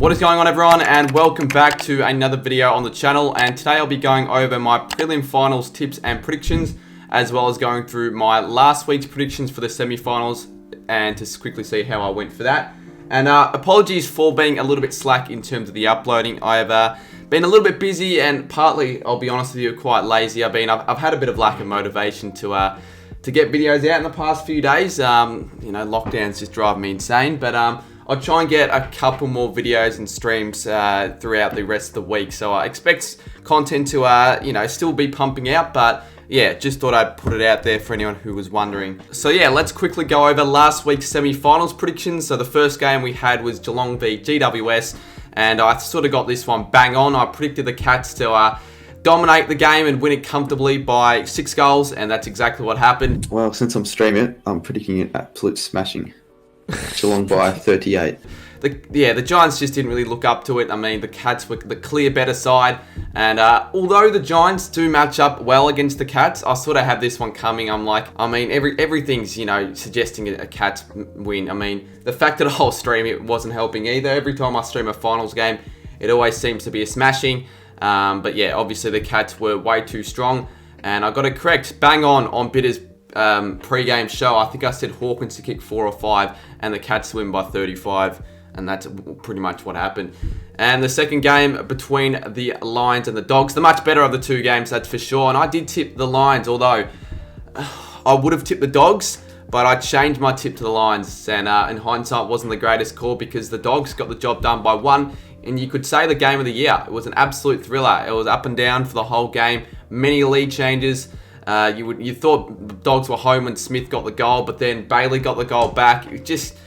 What is going on, everyone, and welcome back to another video on the channel. And today I'll be going over my prelim finals tips and predictions, as well as going through my last week's predictions for the semi-finals and to quickly see how I went for that. And apologies for being a little bit slack in terms of the uploading. I've been a little bit busy, and partly, I'll be honest with you, quite lazy. I've had a bit of lack of motivation to get videos out in the past few days. Lockdown's just driving me insane, but I'll try and get a couple more videos and streams throughout the rest of the week. So I expect content to, still be pumping out, but yeah, just thought I'd put it out there for anyone who was wondering. So yeah, let's quickly go over last week's semi-finals predictions. So the first game we had was Geelong v GWS, and I sort of got this one bang on. I predicted the Cats to dominate the game and win it comfortably by 6 goals, and that's exactly what happened. Well, since I'm streaming it, I'm predicting an absolute smashing. Geelong by 38. The Giants just didn't really look up to it. I mean, the Cats were the clear better side, and although the Giants do match up well against the Cats, I sort of have this one coming. I'm like, everything's, suggesting a Cats win. I mean, the fact that the whole stream, it wasn't helping either. Every time I stream a finals game, it always seems to be a smashing. But yeah, obviously the Cats were way too strong, and I got it correct, bang on Bitter's pre-game show. I think I said Hawkins to kick 4 or 5 and the Cats win by 35, and that's pretty much what happened. And the second game between the Lions and the Dogs, the much better of the two games, that's for sure. And I did tip the Lions, although I would have tipped the Dogs, but I changed my tip to the Lions, and in hindsight wasn't the greatest call because the Dogs got the job done by 1, and you could say the game of the year. It was an absolute thriller. It was up and down for the whole game, many lead changes. You thought the Dogs were home when Smith got the goal, but then Bailey got the goal back. It was just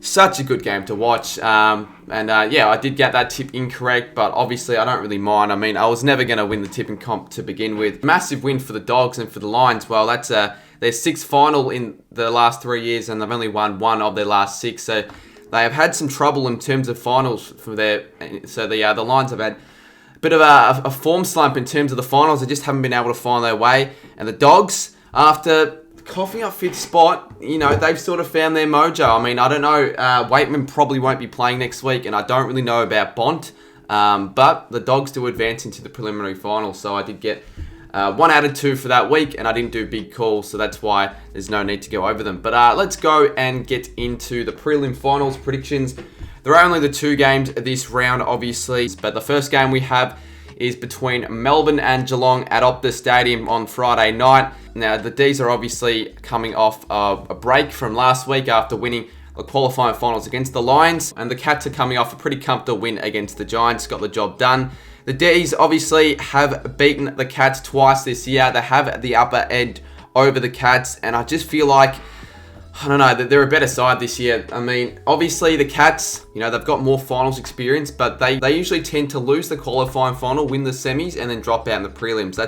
such a good game to watch. I did get that tip incorrect, but obviously I don't really mind. I mean, I was never going to win the tipping comp to begin with. Massive win for the Dogs, and for the Lions, well, that's their 6th final in the last 3 years, and they've only won 1 of their last 6. So they have had some trouble in terms of finals for the Lions have had a bit of a form slump in terms of the finals. They just haven't been able to find their way. And the Dogs, after coughing up 5th spot, they've sort of found their mojo. I mean, I don't know. Waitman probably won't be playing next week, and I don't really know about Bont. But the Dogs do advance into the preliminary final, so I did get 1 out of 2 for that week, and I didn't do big calls, so that's why there's no need to go over them. But let's go and get into the prelim finals predictions. There are only the 2 games this round, obviously, but the first game we have is between Melbourne and Geelong at Optus Stadium on Friday night. Now, the D's are obviously coming off a break from last week after winning the qualifying finals against the Lions, and the Cats are coming off a pretty comfortable win against the Giants, got the job done. The D's obviously have beaten the Cats twice this year. They have the upper end over the Cats, and I just feel like, I don't know, they're a better side this year. I mean, obviously the Cats, they've got more finals experience, but they usually tend to lose the qualifying final, win the semis, and then drop out in the prelims.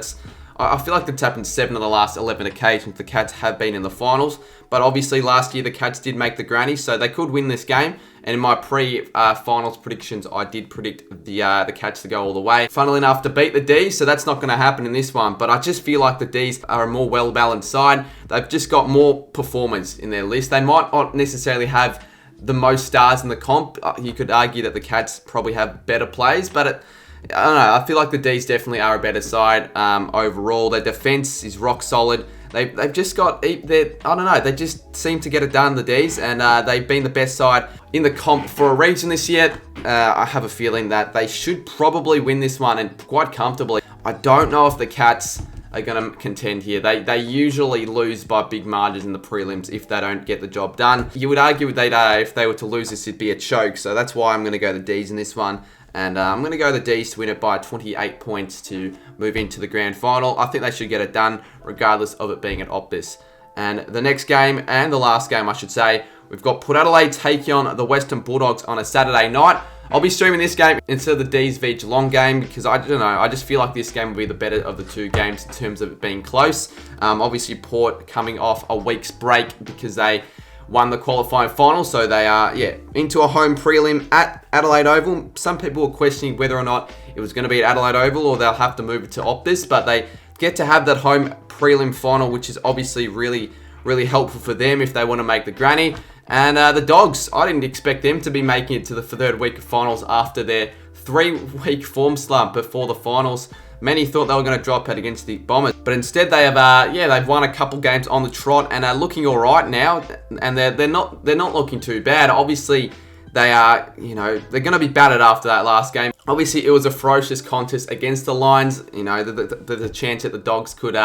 I feel like that's happened 7 of the last 11 occasions the Cats have been in the finals. But obviously last year the Cats did make the granny, so they could win this game. And in my pre-finals predictions, I did predict the Cats to go all the way. Funnily enough, to beat the D's, so that's not going to happen in this one. But I just feel like the D's are a more well-balanced side. They've just got more performance in their list. They might not necessarily have the most stars in the comp. You could argue that the Cats probably have better plays, but I don't know. I feel like the D's definitely are a better side overall. Their defense is rock solid. They've just got, I don't know, they just seem to get it done, the D's, and they've been the best side in the comp for a reason this year. I have a feeling that they should probably win this one, and quite comfortably. I don't know if the Cats are going to contend here. They usually lose by big margins in the prelims if they don't get the job done. You would argue that if they were to lose this, it'd be a choke, so that's why I'm going to go the D's in this one. And I'm going to go the D's to win it by 28 points to move into the grand final. I think they should get it done regardless of it being at Optus. And the next game, and the last game I should say, we've got Port Adelaide taking on the Western Bulldogs on a Saturday night. I'll be streaming this game instead of the D's v Geelong game because I don't know, I just feel like this game will be the better of the 2 games in terms of it being close. Obviously Port coming off a week's break because they won the qualifying final, so they are into a home prelim at Adelaide Oval. Some people were questioning whether or not it was going to be at Adelaide Oval or they'll have to move it to Optus, but they get to have that home prelim final, which is obviously really really helpful for them if they want to make the granny. And the Dogs, I didn't expect them to be making it to the third week of finals after their 3-week form slump before the finals. Many thought they were going to drop out against the Bombers, but instead they have, they've won a couple games on the trot and are looking all right now. And they're not looking too bad. Obviously, they are, they're going to be battered after that last game. Obviously, it was a ferocious contest against the Lions. The chance that the Dogs could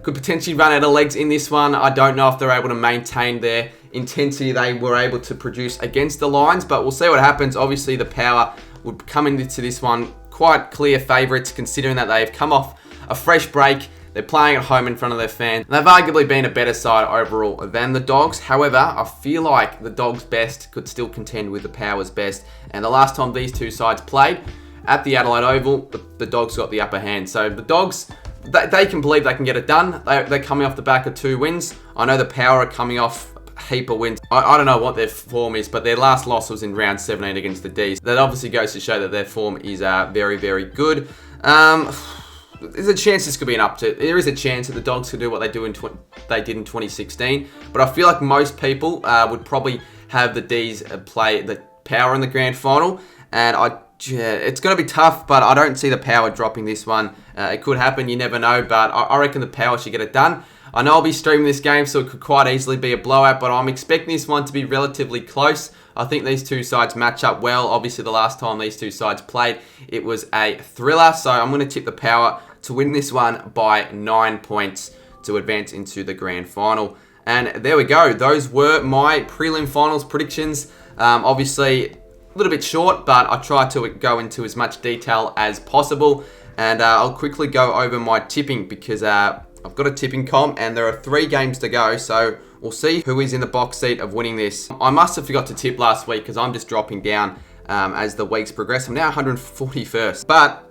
potentially run out of legs in this one. I don't know if they're able to maintain their intensity they were able to produce against the Lions, but we'll see what happens. Obviously, the Power would come into this one quite clear favourites, considering that they've come off a fresh break. They're playing at home in front of their fans. They've arguably been a better side overall than the Dogs. However, I feel like the Dogs' best could still contend with the Power's best. And the last time these two sides played at the Adelaide Oval, the Dogs got the upper hand. So the Dogs, they can believe they can get it done. They're coming off the back of 2 wins. I know the Power are coming off a heap of wins. I don't know what their form is, but their last loss was in round 17 against the D's. That obviously goes to show that their form is very, very good. There's a chance this could be an upset. There is a chance that the Dogs could do what they did in 2016, but I feel like most people would probably have the D's play the Power in the grand final, and it's going to be tough, but I don't see the Power dropping this one. It could happen, you never know, but I reckon the Power should get it done. I know I'll be streaming this game, so it could quite easily be a blowout, but I'm expecting this one to be relatively close. I think these two sides match up well. Obviously, the last time these two sides played, it was a thriller, so I'm going to tip the Power to win this one by 9 points to advance into the grand final. And there we go. Those were my prelim finals predictions. Obviously, a little bit short, but I tried to go into as much detail as possible. And I'll quickly go over my tipping because I've got a tipping comp and there are 3 games to go. So we'll see who is in the box seat of winning this. I must have forgot to tip last week because I'm just dropping down as the weeks progress. I'm now 141st. But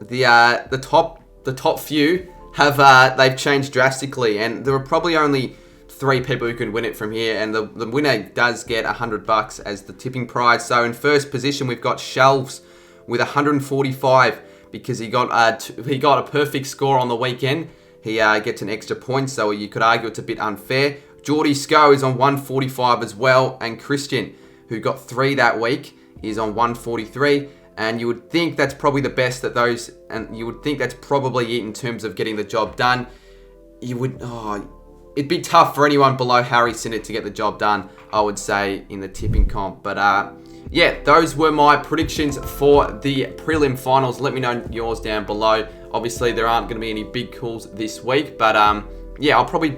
the top few have they've changed drastically, and there are probably only 3 people who can win it from here, and the winner does get $100 as the tipping prize. So in first position we've got Shelves with 145 because he got a perfect score on the weekend. He gets an extra point, so you could argue it's a bit unfair. Geordie Sco is on 145 as well, and Christian, who got 3 that week, is on 143. And you would think that's probably the best that those, and you would think that's probably it in terms of getting the job done. It'd be tough for anyone below Harry Sinnott to get the job done, I would say, in the tipping comp. But yeah, those were my predictions for the prelim finals. Let me know yours down below. Obviously, there aren't going to be any big calls this week, but yeah, I'll probably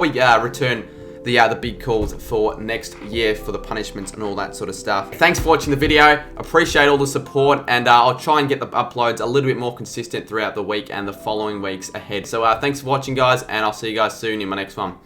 return the big calls for next year for the punishments and all that sort of stuff. Thanks for watching the video. Appreciate all the support, and I'll try and get the uploads a little bit more consistent throughout the week and the following weeks ahead. So thanks for watching, guys, and I'll see you guys soon in my next one.